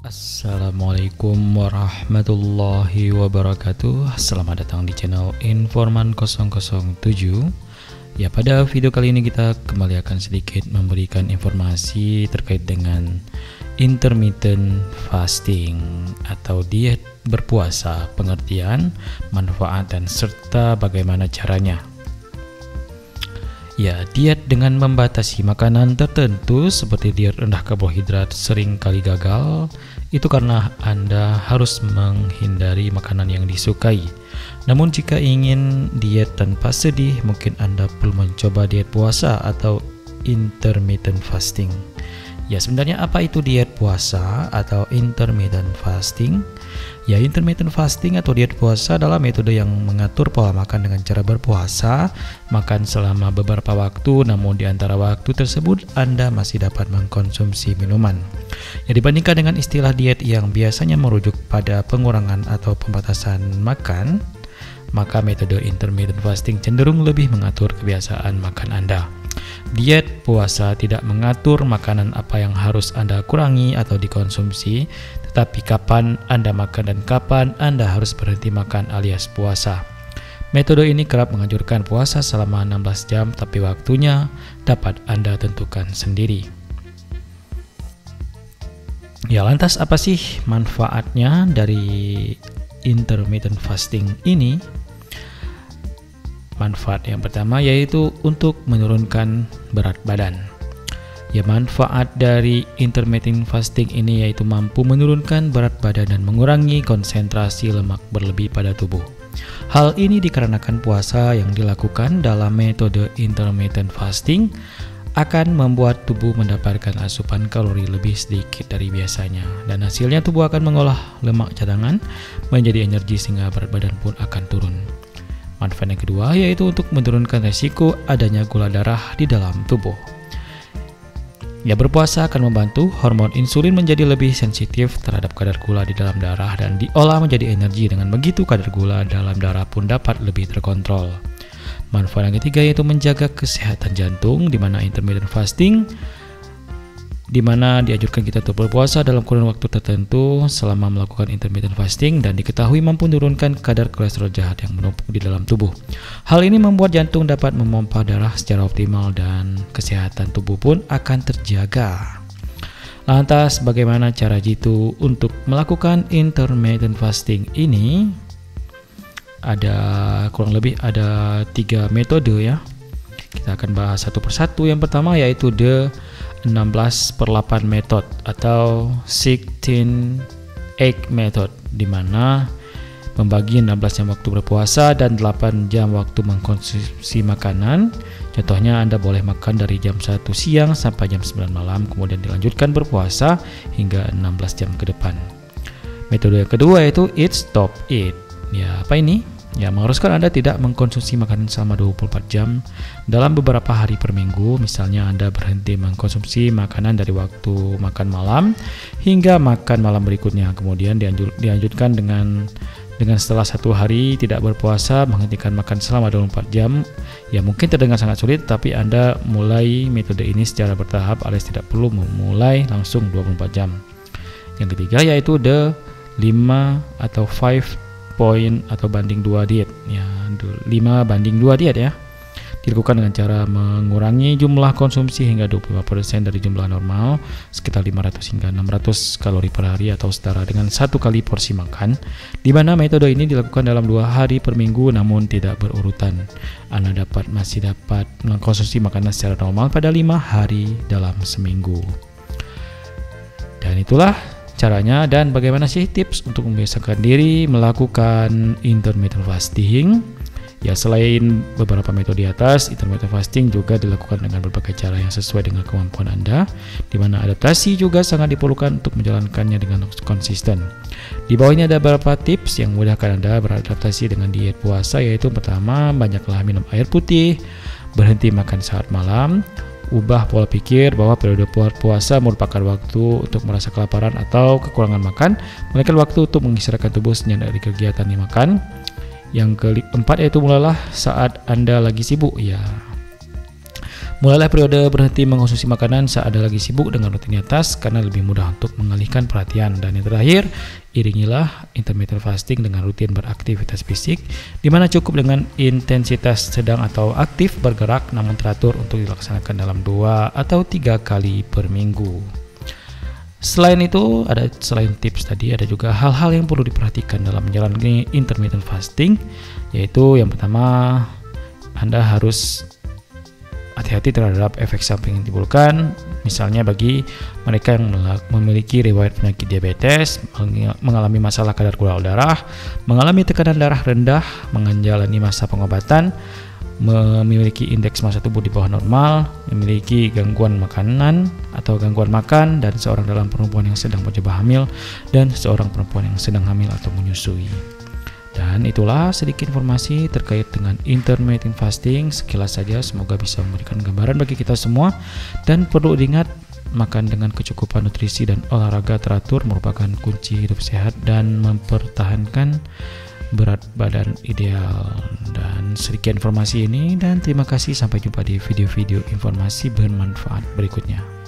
Assalamualaikum warahmatullahi wabarakatuh. Selamat datang di channel Informan 007. Ya, pada video kali ini kita kembali akan sedikit memberikan informasi terkait dengan intermittent fasting atau diet berpuasa, pengertian, manfaat, dan serta bagaimana caranya. Ya, diet dengan membatasi makanan tertentu seperti diet rendah karbohidrat sering kali gagal. Itu karena Anda harus menghindari makanan yang disukai. Namun jika ingin diet tanpa sedih, mungkin Anda perlu mencoba diet puasa atau intermittent fasting. Ya, sebenarnya apa itu diet puasa atau intermittent fasting? Ya, intermittent fasting atau diet puasa adalah metode yang mengatur pola makan dengan cara berpuasa, makan selama beberapa waktu, namun di antara waktu tersebut Anda masih dapat mengkonsumsi minuman. Ya, dibandingkan dengan istilah diet yang biasanya merujuk pada pengurangan atau pembatasan makan, maka metode intermittent fasting cenderung lebih mengatur kebiasaan makan Anda. Diet puasa tidak mengatur makanan apa yang harus Anda kurangi atau dikonsumsi, tetapi kapan Anda makan dan kapan Anda harus berhenti makan alias puasa. Metode ini kerap menganjurkan puasa selama 16 jam, tapi waktunya dapat Anda tentukan sendiri. Ya, lantas apa sih manfaatnya dari intermittent fasting ini? Manfaat yang pertama yaitu untuk menurunkan berat badan. Ya, manfaat dari intermittent fasting ini yaitu mampu menurunkan berat badan dan mengurangi konsentrasi lemak berlebih pada tubuh. Hal ini dikarenakan puasa yang dilakukan dalam metode intermittent fasting akan membuat tubuh mendapatkan asupan kalori lebih sedikit dari biasanya, dan hasilnya tubuh akan mengolah lemak cadangan menjadi energi sehingga berat badan pun akan turun. Manfaat yang kedua yaitu untuk menurunkan resiko adanya gula darah di dalam tubuh. Ya, berpuasa akan membantu hormon insulin menjadi lebih sensitif terhadap kadar gula di dalam darah dan diolah menjadi energi. Dengan begitu kadar gula dalam darah pun dapat lebih terkontrol. Manfaat yang ketiga yaitu menjaga kesehatan jantung, di mana intermittent fasting di mana dianjurkan kita untuk berpuasa dalam kurun waktu tertentu selama melakukan intermittent fasting dan diketahui mampu menurunkan kadar kolesterol jahat yang menumpuk di dalam tubuh. Hal ini membuat jantung dapat memompa darah secara optimal dan kesehatan tubuh pun akan terjaga. Lantas bagaimana cara jitu untuk melakukan intermittent fasting ini? Kurang lebih ada 3 metode ya. Kita akan bahas satu persatu. Yang pertama yaitu the 16/8 method atau 16/8 method, di mana membagi 16 jam waktu berpuasa dan 8 jam waktu mengkonsumsi makanan. Contohnya Anda boleh makan dari jam 1 siang sampai jam 9 malam, kemudian dilanjutkan berpuasa hingga 16 jam ke depan. Metode yang kedua yaitu eat stop eat. Ya, apa ini? Ya, mengharuskan Anda tidak mengkonsumsi makanan selama 24 jam dalam beberapa hari per minggu. Misalnya Anda berhenti mengkonsumsi makanan dari waktu makan malam hingga makan malam berikutnya. Kemudian dilanjutkan dengan setelah 1 hari tidak berpuasa menghentikan makan selama 24 jam. Ya, mungkin terdengar sangat sulit, tapi Anda mulai metode ini secara bertahap alias tidak perlu memulai langsung 24 jam. Yang ketiga yaitu the 5 atau 5 poin atau banding 2 diet. Ya, 5/2 diet ya. Dilakukan dengan cara mengurangi jumlah konsumsi hingga 25% dari jumlah normal, sekitar 500 hingga 600 kalori per hari atau setara dengan 1 kali porsi makan, di mana metode ini dilakukan dalam 2 hari per minggu namun tidak berurutan. Anda masih dapat mengkonsumsi makanan secara normal pada 5 hari dalam seminggu. Dan itulah caranya. Dan bagaimana sih tips untuk membiasakan diri melakukan intermittent fasting? Ya, selain beberapa metode di atas, intermittent fasting juga dilakukan dengan berbagai cara yang sesuai dengan kemampuan Anda, di mana adaptasi juga sangat diperlukan untuk menjalankannya dengan konsisten. Di bawah ini ada beberapa tips yang memudahkan Anda beradaptasi dengan diet puasa, yaitu pertama, banyaklah minum air putih, berhenti makan saat malam, ubah pola pikir bahwa periode puasa merupakan waktu untuk merasa kelaparan atau kekurangan makan, melainkan waktu untuk mengistirahatkan tubuh sejenak dari kegiatan yang makan. Yang keempat yaitu mulailah saat Anda lagi sibuk. Ya, Mulailah periode berhenti mengonsumsi makanan saat Anda lagi sibuk dengan rutinitas karena lebih mudah untuk mengalihkan perhatian. Dan yang terakhir, iringilah intermittent fasting dengan rutin beraktivitas fisik, di mana cukup dengan intensitas sedang atau aktif bergerak namun teratur untuk dilaksanakan dalam 2 atau 3 kali per minggu. Selain itu, selain tips tadi, ada juga hal-hal yang perlu diperhatikan dalam menjalani intermittent fasting, yaitu yang pertama, Anda harus hati-hati terhadap efek samping yang ditimbulkan. Misalnya bagi mereka yang memiliki riwayat penyakit diabetes, mengalami masalah kadar gula darah, mengalami tekanan darah rendah, menjalani masa pengobatan, memiliki indeks massa tubuh di bawah normal, memiliki gangguan makanan atau gangguan makan, dan seorang dalam perempuan yang sedang mencoba hamil, dan seorang perempuan yang sedang hamil atau menyusui. Dan itulah sedikit informasi terkait dengan intermittent fasting. Sekilas saja, semoga bisa memberikan gambaran bagi kita semua. Dan perlu diingat, makan dengan kecukupan nutrisi dan olahraga teratur merupakan kunci hidup sehat dan mempertahankan berat badan ideal. Dan sedikit informasi ini, dan terima kasih, sampai jumpa di video-video informasi bermanfaat berikutnya.